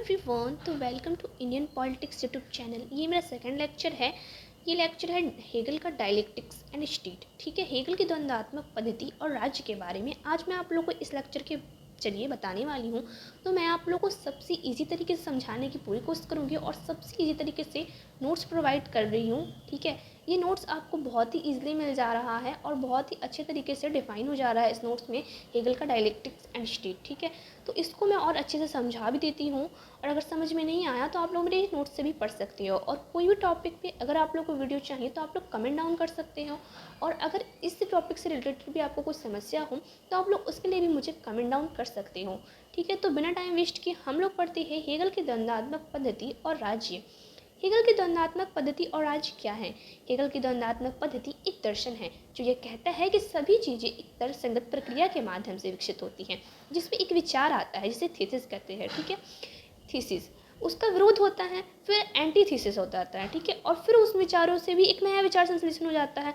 Everyone, तो welcome to Indian politics YouTube channel. ये मेरा सेकंड लेक्चर है। ये लेक्चर है हेगल का डायलेक्टिक्स एंड स्टेट। ठीक है, हेगल की द्वंद्वात्मक पद्धति और राज्य के बारे में आज मैं आप लोगों को इस लेक्चर के चलिए बताने वाली हूँ। तो मैं आप लोगों को सबसे इजी तरीके से समझाने की पूरी कोशिश करूँगी और सबसे इजी तरीके से नोट्स प्रोवाइड कर रही हूँ। ठीक है, ये नोट्स आपको बहुत ही ईजिली मिल जा रहा है और बहुत ही अच्छे तरीके से डिफाइन हो जा रहा है इस नोट्स में हेगल का डायलेक्टिक्स एंड स्टेट। ठीक है, तो इसको मैं और अच्छे से समझा भी देती हूँ और अगर समझ में नहीं आया तो आप लोग मेरे नोट्स से भी पढ़ सकते हो। और कोई भी टॉपिक पे अगर आप लोग को वीडियो चाहिए तो आप लोग कमेंट डाउन कर सकते हो। और अगर इस टॉपिक से रिलेटेड भी आपको कोई समस्या हो तो आप लोग उसके लिए भी मुझे कमेंट डाउन कर सकते हो। ठीक है, तो बिना टाइम वेस्ट किए हम लोग पढ़ते हैं हेगल की द्वंद्वात्मक पद्धति और राज्य। हेगल की द्वंद्वात्मक पद्धति और राज्य क्या है? हेगल की द्वंद्वात्मक पद्धति एक दर्शन है जो ये कहता है कि सभी चीज़ें एक तर्कसंगत प्रक्रिया के माध्यम से विकसित होती हैं, जिसमें एक विचार आता है जिसे थीसिस कहते हैं। ठीक है, थीसिस उसका विरोध होता है, फिर एंटी थीसिस होता है। ठीक है, और फिर उस विचारों से भी एक नया विचार संश्लेषण हो जाता है।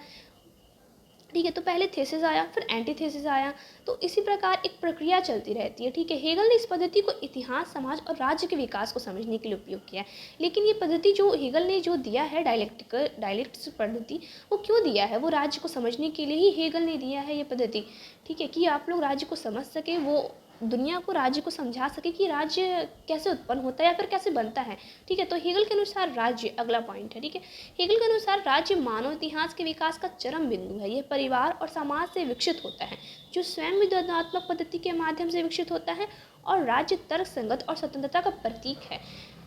ठीक है, तो पहले थीसिस आया, फिर एंटीथेसिस आया, तो इसी प्रकार एक प्रक्रिया चलती रहती है। ठीक है, हेगल ने इस पद्धति को इतिहास, समाज और राज्य के विकास को समझने के लिए उपयोग किया है। लेकिन ये पद्धति जो हेगल ने जो दिया है डायलेक्टिक्स पद्धति, वो क्यों दिया है? वो राज्य को समझने के लिए ही हेगल ने दिया है ये पद्धति। ठीक है, कि आप लोग राज्य को समझ सके, वो दुनिया को राज्य को समझा सके कि राज्य कैसे उत्पन्न होता है या फिर कैसे बनता है। ठीक है, तो हेगल के अनुसार राज्य अगला पॉइंट है। ठीक है, हेगल के अनुसार राज्य मानव इतिहास के विकास का चरम बिंदु है। यह परिवार और समाज से विकसित होता है, जो स्वयं द्वंद्वात्मक पद्धति के माध्यम से विकसित होता है। और राज्य तर्क संगत और स्वतंत्रता का प्रतीक है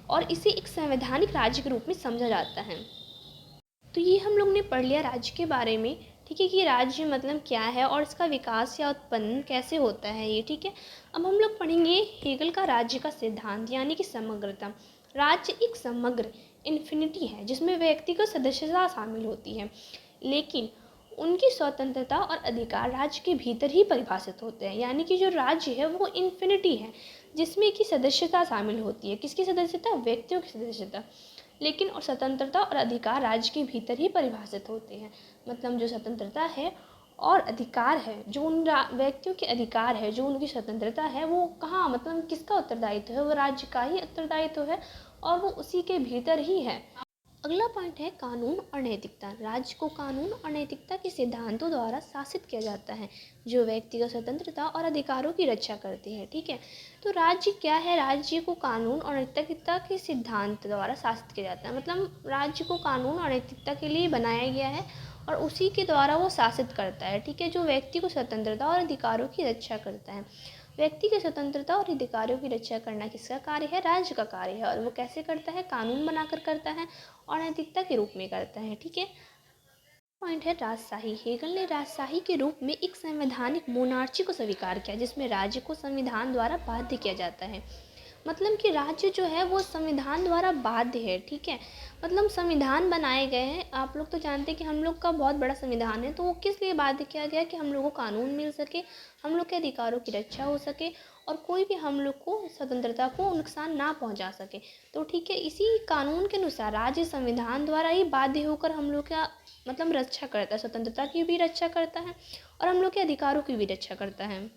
और इसे एक संवैधानिक राज्य के रूप में समझा जाता है। तो ये हम लोग ने पढ़ लिया राज्य के बारे में। ठीक है, कि राज्य मतलब क्या है और इसका विकास या उत्पन्न कैसे होता है ये। ठीक है, अब हम लोग पढ़ेंगे हेगल का राज्य का सिद्धांत यानी कि समग्रता। राज्य एक समग्र इन्फिनिटी है जिसमें व्यक्तिगत सदस्यता शामिल होती है, लेकिन उनकी स्वतंत्रता और अधिकार राज्य के भीतर ही परिभाषित होते हैं। यानी कि जो राज्य है वो इन्फिनिटी है जिसमें कि सदस्यता शामिल होती है। किसकी सदस्यता? व्यक्तियों की सदस्यता। लेकिन और स्वतंत्रता और अधिकार राज्य के भीतर ही परिभाषित होते हैं। मतलब जो स्वतंत्रता है और अधिकार है, जो उन व्यक्तियों के अधिकार है, जो उनकी स्वतंत्रता है, वो कहाँ, मतलब किसका उत्तरदायित्व है? वो राज्य का ही उत्तरदायित्व है और वो उसी के भीतर ही है। अगला पॉइंट है कानून और नैतिकता। राज्य को कानून और नैतिकता के सिद्धांतों द्वारा शासित किया जाता है, जो व्यक्तिगत स्वतंत्रता और अधिकारों की रक्षा करते हैं। ठीक है, तो राज्य क्या है? राज्य को कानून और नैतिकता के सिद्धांत द्वारा शासित किया जाता है। मतलब राज्य को कानून और नैतिकता के लिए बनाया गया है और उसी के द्वारा वो शासित करता है। ठीक है, जो व्यक्ति को स्वतंत्रता और अधिकारों की रक्षा करता है। व्यक्ति की स्वतंत्रता और अधिकारों की रक्षा करना किसका कार्य है? राज्य का कार्य है। और वो कैसे करता है? कानून बनाकर करता है और नैतिकता के रूप में करता है। ठीक है, पॉइंट है राजशाही। हेगल ने राजशाही के रूप में एक संवैधानिक मोनार्ची को स्वीकार किया जिसमें राज्य को संविधान द्वारा बाध्य किया जाता है। मतलब कि राज्य जो है वो संविधान द्वारा बाध्य है। ठीक है, मतलब संविधान बनाए गए हैं। आप लोग तो जानते हैं कि हम लोग का बहुत बड़ा संविधान है, तो वो किस लिए बाध्य किया गया? कि हम लोग को कानून मिल सके, हम लोग के अधिकारों की रक्षा हो सके और कोई भी हम लोग को स्वतंत्रता को नुकसान ना पहुंचा सके। तो ठीक है, इसी कानून के अनुसार राज्य संविधान द्वारा ही बाध्य होकर हम लोग का मतलब रक्षा करता है, स्वतंत्रता की भी रक्षा करता है और हम लोग के अधिकारों की भी रक्षा करता है।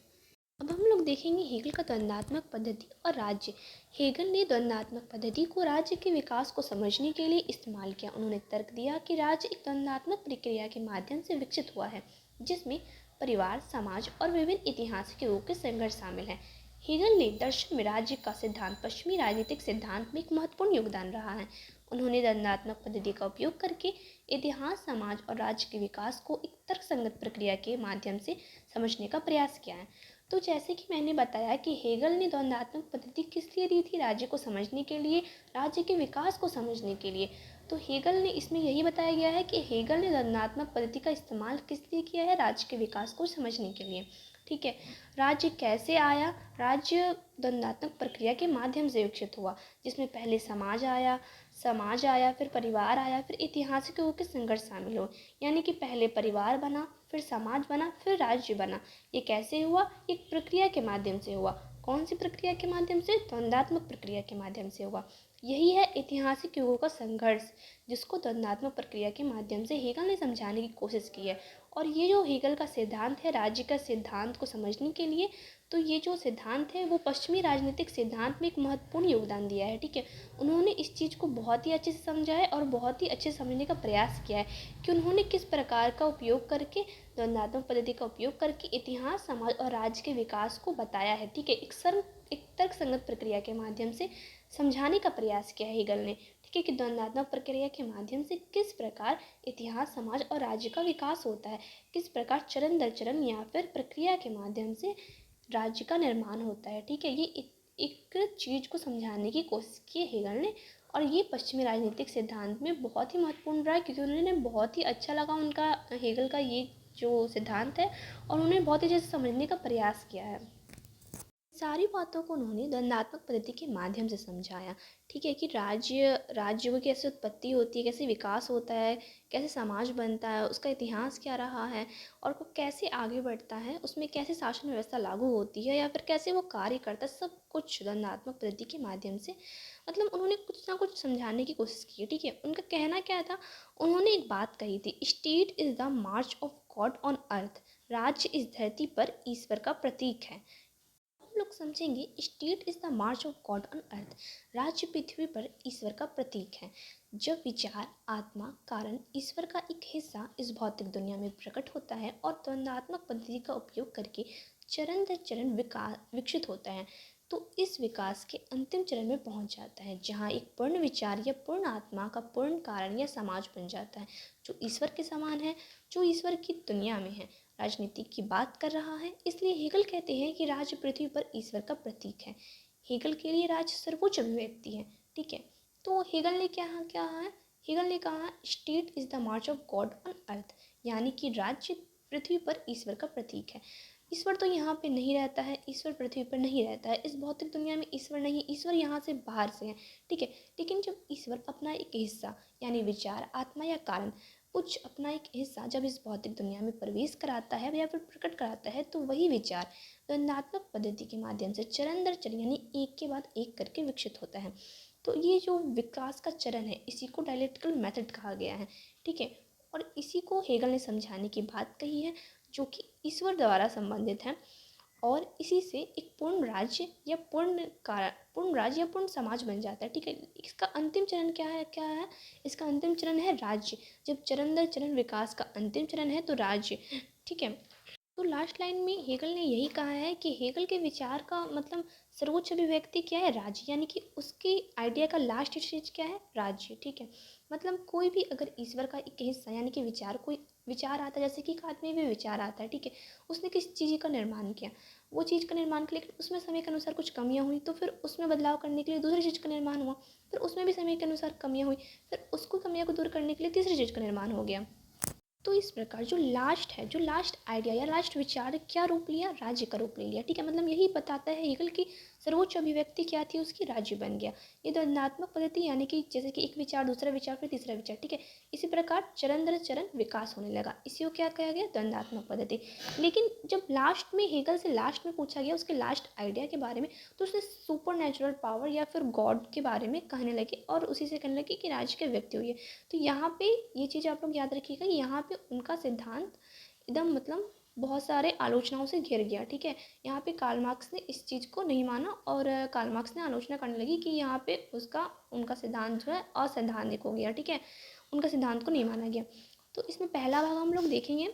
अब हम लोग देखेंगे हेगल का द्वंद्वात्मक पद्धति और राज्य। हेगल ने द्वंद्वात्मक पद्धति को राज्य के विकास को समझने के लिए इस्तेमाल किया। उन्होंने तर्क दिया कि राज्य एक द्वंद्वात्मक प्रक्रिया के माध्यम से विकसित हुआ है जिसमें परिवार, समाज और विभिन्न ऐतिहासिक युगों के संघर्ष शामिल हैं। हेगल ने दर्शन में राज्य का सिद्धांत पश्चिमी राजनीतिक सिद्धांत में एक महत्वपूर्ण योगदान रहा है। उन्होंने द्वंद्वात्मक पद्धति का उपयोग करके इतिहास, समाज और राज्य के विकास को एक तर्कसंगत प्रक्रिया के माध्यम से समझने का प्रयास किया है। तो जैसे कि मैंने बताया कि हेगल ने द्वंद्वात्मक पद्धति किस लिए दी थी? राज्य को समझने के लिए, राज्य के विकास को समझने के लिए। तो हेगल ने इसमें यही बताया गया है कि हेगल ने द्वंद्वात्मक पद्धति का इस्तेमाल किस लिए किया है? राज्य के विकास को समझने के लिए। ठीक है, राज्य कैसे आया? राज्य द्वंद्वात्मक प्रक्रिया के माध्यम से विकसित हुआ जिसमें पहले समाज आया, फिर परिवार आया, फिर ऐतिहासिक युगों के संघर्ष शामिल हुए। यानी कि पहले परिवार बना, फिर समाज बना, फिर राज्य बना। ये कैसे हुआ? एक प्रक्रिया के माध्यम से हुआ। कौन सी प्रक्रिया के माध्यम से? द्वंद्वात्मक प्रक्रिया के माध्यम से हुआ। यही है ऐतिहासिक युगों का संघर्ष, जिसको द्वंद्वात्मक प्रक्रिया के माध्यम से हेगल ने समझाने की कोशिश की है। और ये जो हेगल का सिद्धांत है राज्य का सिद्धांत को समझने के लिए, तो ये जो सिद्धांत है वो पश्चिमी राजनीतिक सिद्धांत में एक महत्वपूर्ण योगदान दिया है, ठीक है। उन्होंने इस चीज़ को बहुत ही अच्छे से समझा है और बहुत ही अच्छे से समझने का प्रयास किया है कि उन्होंने किस प्रकार का उपयोग करके, द्वंद्वात्मक पद्धति का उपयोग करके इतिहास, समाज और राज्य के विकास को बताया है, ठीक है। एक तर्कसंगत प्रक्रिया के माध्यम से समझाने का प्रयास किया है हेगल ने, ठीक है, कि द्वंद्वात्मक प्रक्रिया के माध्यम से किस प्रकार इतिहास, समाज और राज्य का विकास होता है, किस प्रकार चरण दर चरण या फिर प्रक्रिया के माध्यम से राज्य का निर्माण होता है, ठीक है। ये एक चीज़ को समझाने की कोशिश की है हेगल ने, और ये पश्चिमी राजनीतिक सिद्धांत में बहुत ही महत्वपूर्ण रहा है, क्योंकि उन्होंने बहुत ही अच्छा लगा उनका हेगल का ये जो सिद्धांत है, और उन्होंने बहुत ही अच्छे से समझने का प्रयास किया है। सारी बातों को उन्होंने द्वंद्वात्मक पद्धति के माध्यम से समझाया, ठीक है, कि राज्यों की कैसे उत्पत्ति होती है, कैसे विकास होता है, कैसे समाज बनता है, उसका इतिहास क्या रहा है, और वो कैसे आगे बढ़ता है, उसमें कैसे शासन व्यवस्था लागू होती है या फिर कैसे वो कार्य करता है, सब कुछ द्वंद्वात्मक पद्धति के माध्यम से मतलब उन्होंने कुछ ना कुछ समझाने की कोशिश की, ठीक है। उनका कहना क्या था, उन्होंने एक बात कही थी, state is the March of God on earth, राज्य इस धरती पर ईश्वर का प्रतीक है। हम लोग समझेंगे, state is the March of God on earth, राज्य पृथ्वी पर ईश्वर का प्रतीक है। जब विचार, आत्मा, कारण ईश्वर का एक हिस्सा इस भौतिक दुनिया में प्रकट होता है और द्वंद्वात्मक पद्धति का उपयोग करके चरण दर चरण विकास विकसित होता है, तो इस विकास के अंतिम चरण में पहुंच जाता है, जहां एक पूर्ण विचार या पूर्ण आत्मा का पूर्ण कारण या समाज बन जाता है, जो ईश्वर के समान है, जो ईश्वर की दुनिया में है, राजनीति की बात कर रहा है। इसलिए हेगल कहते हैं कि राज्य पृथ्वी पर ईश्वर का प्रतीक है। हेगल के लिए राज्य सर्वोच्च अभिव्यक्ति है, ठीक है। तो हेगल ने क्या कहा है, हेगल ने कहा state is the March of God on earth, यानी कि राज्य पृथ्वी पर ईश्वर का प्रतीक है। ईश्वर तो यहाँ पे नहीं रहता है, ईश्वर पृथ्वी पर नहीं रहता है, इस भौतिक दुनिया में ईश्वर नहीं, ईश्वर यहाँ से बाहर से है, ठीक है। लेकिन जब ईश्वर अपना एक हिस्सा यानी विचार, आत्मा या कारण, कुछ अपना एक हिस्सा जब इस भौतिक दुनिया में प्रवेश कराता है या फिर प्रकट कराता है, तो वही विचार द्वंद्वात्मक पद्धति के माध्यम से चरण दर चरण यानी एक के बाद एक करके विकसित होता है। तो ये जो विकास का चरण है, इसी को डायलेक्टिकल मेथड कहा गया है, ठीक है। और इसी को हेगल ने समझाने की बात कही है, जो कि ईश्वर द्वारा संबंधित है, और इसी से एक पूर्ण राज्य या पूर्ण समाज बन जाता है, ठीक है। इसका अंतिम चरण क्या है, इसका अंतिम चरण है राज्य। जब चरण दर चरण विकास का अंतिम चरण है तो राज्य, ठीक है। तो लास्ट लाइन में हेगल ने यही कहा है कि हेगल के विचार का मतलब सर्वोच्च अभिव्यक्ति क्या है, राज्य, यानी कि उसकी आइडिया का लास्ट स्टेज क्या है, राज्य, ठीक है। मतलब कोई भी अगर ईश्वर का एक हिस्सा यानी कि विचार, कोई विचार आता है, जैसे कि एक आदमी में विचार आता है, ठीक है, उसने किस चीज़ का निर्माण किया, वो चीज़ का निर्माण के लिए उसमें समय के अनुसार कुछ कमियां हुई, तो फिर उसमें बदलाव करने के लिए दूसरी चीज़ का निर्माण हुआ, फिर उसमें भी समय के अनुसार कमियां हुई, फिर उसको कमियां को दूर करने के लिए तीसरी चीज़ का निर्माण हो गया। तो इस प्रकार जो लास्ट आइडिया या लास्ट विचार क्या रूप लिया, राज्य का रूप ले लिया, ठीक है। मतलब यही बताता है हेगल की सर्वोच्च अभिव्यक्ति क्या थी उसकी, राज्य बन गया। ये द्वंद्वात्मक पद्धति यानी कि जैसे कि एक विचार, दूसरा विचार, फिर तीसरा विचार, ठीक है। इसी प्रकार चरण दर चरण विकास होने लगा, इसी को क्या कहा गया, द्वंद्वात्मक पद्धति। लेकिन जब लास्ट में हेगल से लास्ट में पूछा गया उसके लास्ट आइडिया के बारे में, तो उसने सुपर नेचुरल पावर या फिर गॉड के बारे में कहने लगे, और उसी से कहने लगे कि राज्य के व्यक्ति हुई है। तो यहाँ पे ये चीज़ आप लोग याद रखिएगा, यहाँ पे उनका सिद्धांत एकदम मतलब बहुत सारे आलोचनाओं से घिर गया, ठीक है। यहाँ पे कार्ल मार्क्स ने इस चीज़ को नहीं माना, और कार्ल मार्क्स ने आलोचना करने लगी कि यहाँ पे उनका सिद्धांत जो है असैद्धांतिक हो गया, ठीक है, उनका सिद्धांत को नहीं माना गया। तो इसमें पहला भाग हम लोग देखेंगे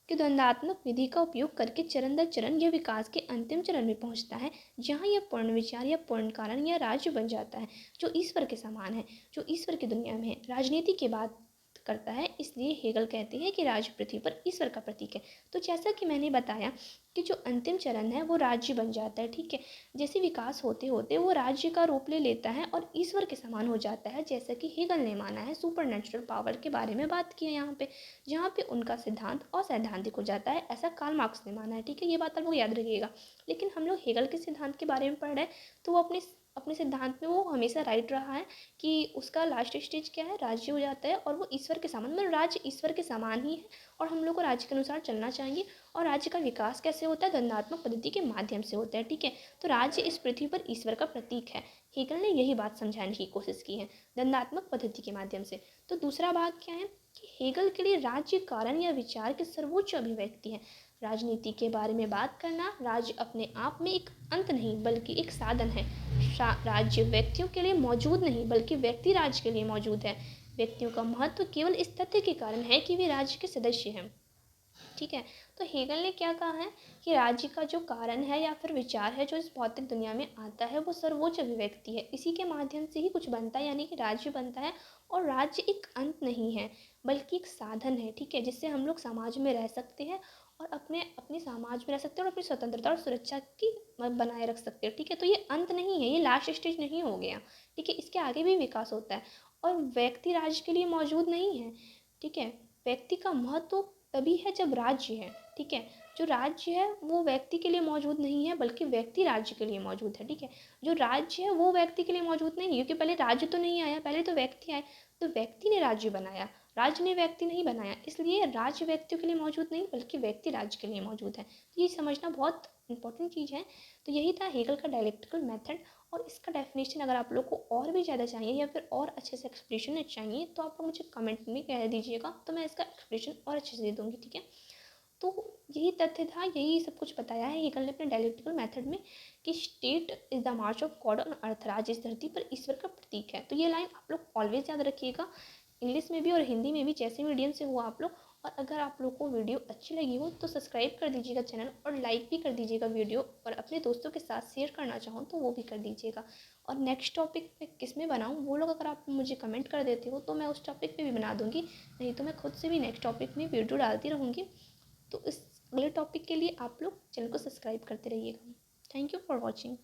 कि द्वंद्वात्मक विधि का उपयोग करके चरण दर चरण यह विकास के अंतिम चरण में पहुंचता है, जहां यह पूर्ण विचार या पूर्ण कारण या राज्य बन जाता है, जो ईश्वर के समान है, जो ईश्वर की दुनिया में है, राजनीति की बात करता है। इसलिए हेगल कहते हैं कि राज्य पृथ्वी पर ईश्वर का प्रतीक है। तो जैसा कि मैंने बताया कि जो अंतिम चरण है वो राज्य बन जाता है, ठीक है। जैसे विकास होते होते वो राज्य का रूप ले लेता है और ईश्वर के समान हो जाता है, जैसा कि हेगल ने माना है, सुपर नेचुरल पावर के बारे में बात की है यहाँ पे, जहाँ पे उनका सिद्धांत असैद्धांतिक हो जाता है, ऐसा कार्ल मार्क्स ने माना है, ठीक है। ये बात आप लोग याद रखिएगा। लेकिन हम लोग हेगल के सिद्धांत के बारे में पढ़ रहे हैं, तो वो अपने सिद्धांत में वो हमेशा राइट रहा है कि उसका लास्ट स्टेज क्या है, राज्य हो जाता है, और वो ईश्वर के समान, मतलब राज्य ईश्वर के समान ही है, और हम लोग को राज्य के अनुसार चलना चाहिए। और राज्य का विकास कैसे होता है, द्वंद्वात्मक पद्धति के माध्यम से होता है, ठीक है। तो राज्य इस पृथ्वी पर ईश्वर का प्रतीक है, हेगल ने यही बात समझाने की कोशिश की है द्वंद्वात्मक पद्धति के माध्यम से। तो दूसरा भाग क्या है कि हेगल के लिए राज्य कारण या विचार की सर्वोच्च अभिव्यक्ति है। राजनीति के बारे में बात करना, राज्य अपने आप में एक अंत नहीं बल्कि एक साधन है। राज्य व्यक्तियों के लिए मौजूद नहीं बल्कि व्यक्ति राज्य के लिए मौजूद है। व्यक्तियों का महत्व केवल इस तथ्य के कारण है कि वे राज्य के सदस्य हैं। ठीक है, तो हेगल ने क्या कहा है कि राज्य का जो कारण है या फिर विचार है जो इस भौतिक दुनिया में आता है वो सर्वोच्च अभिव्यक्ति है। इसी के माध्यम से ही कुछ बनता है, यानी कि राज्य बनता है। और राज्य एक अंत नहीं है बल्कि एक साधन है। ठीक है, जिससे हम लोग समाज में रह सकते हैं और अपने समाज में रह सकते हैं और अपनी स्वतंत्रता और सुरक्षा की बनाए रख सकते हैं। ठीक है, तो ये अंत नहीं है, ये लास्ट स्टेज नहीं हो गया। ठीक है, इसके आगे भी विकास होता है। और व्यक्ति राज्य के लिए मौजूद नहीं है। ठीक है, व्यक्ति का महत्व तभी है जब राज्य है। ठीक है, जो राज्य है वो व्यक्ति के लिए मौजूद नहीं है बल्कि व्यक्ति राज्य के लिए मौजूद है। ठीक है, जो राज्य है वो व्यक्ति के लिए मौजूद नहीं है, क्योंकि पहले राज्य तो नहीं आया, पहले तो व्यक्ति आए। तो व्यक्ति ने राज्य बनाया, राज्य ने व्यक्ति नहीं बनाया, इसलिए राज्य व्यक्तियों के लिए मौजूद नहीं बल्कि व्यक्ति राज्य के लिए मौजूद है। तो ये समझना बहुत इंपॉर्टेंट चीज़ है। तो यही था हेगल का डायलेक्टिकल मेथड। और इसका डेफिनेशन अगर आप लोग को और भी ज़्यादा चाहिए या फिर और अच्छे से एक्सप्लेनेशन चाहिए तो आप लोग मुझे कमेंट में कह दीजिएगा, तो मैं इसका एक्सप्लेनेशन और अच्छे से दे दूँगी। ठीक है, तो यही तथ्य था, यही सब कुछ बताया है हेगल ने अपने डायलेक्टिकल मेथड में कि state is the March of God on earth. राज्य इस धरती पर ईश्वर का प्रतीक है। तो ये लाइन आप लोग ऑलवेज याद रखिएगा, इंग्लिश में भी और हिंदी में भी, जैसे मीडियम से हुआ आप लोग। और अगर आप लोग को वीडियो अच्छी लगी हो तो सब्सक्राइब कर दीजिएगा चैनल और लाइक भी कर दीजिएगा वीडियो, और अपने दोस्तों के साथ शेयर करना चाहो तो वो भी कर दीजिएगा। और नेक्स्ट टॉपिक पे किस में बनाऊँ वो लोग अगर आप मुझे कमेंट कर देते हो तो मैं उस टॉपिक पे भी बना दूँगी, नहीं तो मैं खुद से भी नेक्स्ट टॉपिक में वीडियो डालती रहूँगी। तो इस अगले टॉपिक के लिए आप लोग चैनल को सब्सक्राइब करते रहिएगा। Thank you for watching.